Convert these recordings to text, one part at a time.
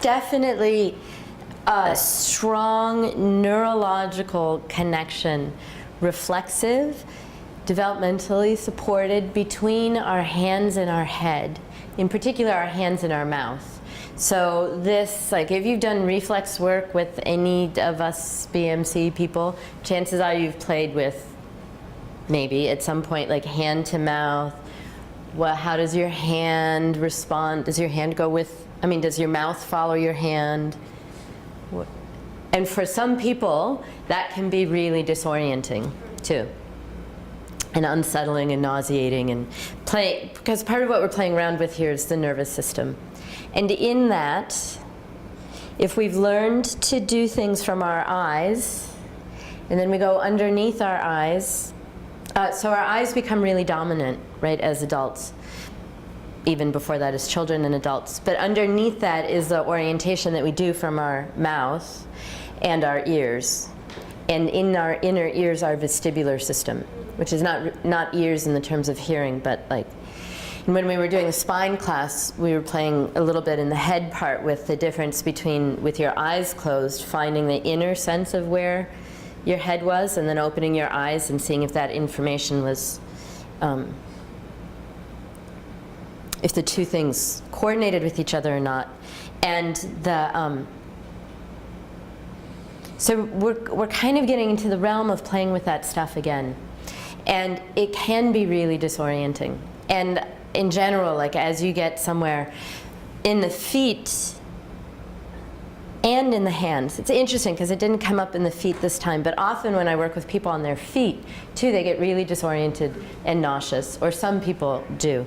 definitely a strong neurological connection, reflexive, developmentally supported between our hands and our head, in particular our hands and our mouth. So this, like if you've done reflex work with any of us BMC people, chances are you've played with maybe at some point like hand to mouth. Well, how does your hand respond? Does your hand go with, I mean, does your mouth follow your hand? And for some people, that can be really disorienting too, and unsettling and nauseating and because part of what we're playing around with here is the nervous system. And in that, if we've learned to do things from our eyes, and then we go underneath our eyes, so our eyes become really dominant, right, as adults, even before that as children and adults. But underneath that is the orientation that we do from our mouth and our ears. And in our inner ears, our vestibular system, which is not ears in the terms of hearing, but like, and when we were doing a spine class, we were playing a little bit in the head part with the difference between, with your eyes closed, finding the inner sense of where your head was, and then opening your eyes and seeing if that information was, if the two things coordinated with each other or not. And the, so we're kind of getting into the realm of playing with that stuff again. And it can be really disorienting. And in general, like as you get somewhere in the feet and in the hands, it's interesting because it didn't come up in the feet this time, but often when I work with people on their feet too, they get really disoriented and nauseous, or some people do.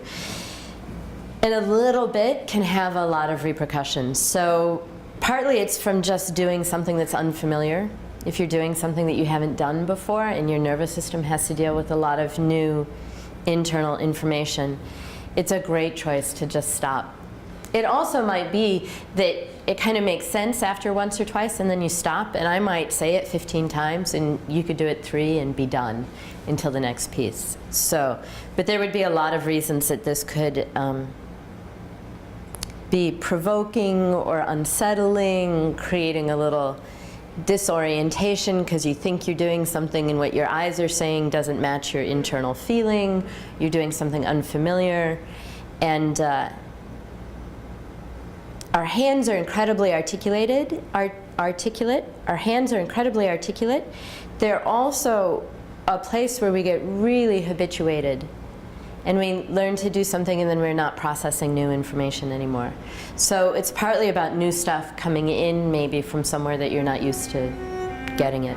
And a little bit can have a lot of repercussions. So partly it's from just doing something that's unfamiliar. If you're doing something that you haven't done before and your nervous system has to deal with a lot of new internal information, it's a great choice to just stop. It also might be that it kind of makes sense after once or twice and then you stop, and I might say it 15 times and you could do it 3 and be done until the next piece. So, but there would be a lot of reasons that this could be provoking or unsettling, creating a little disorientation because you think you're doing something and what your eyes are saying doesn't match your internal feeling. You're doing something unfamiliar. And our hands are incredibly articulate. Our hands are incredibly articulate. They're also a place where we get really habituated. And we learn to do something and then we're not processing new information anymore. So it's partly about new stuff coming in maybe from somewhere that you're not used to getting it.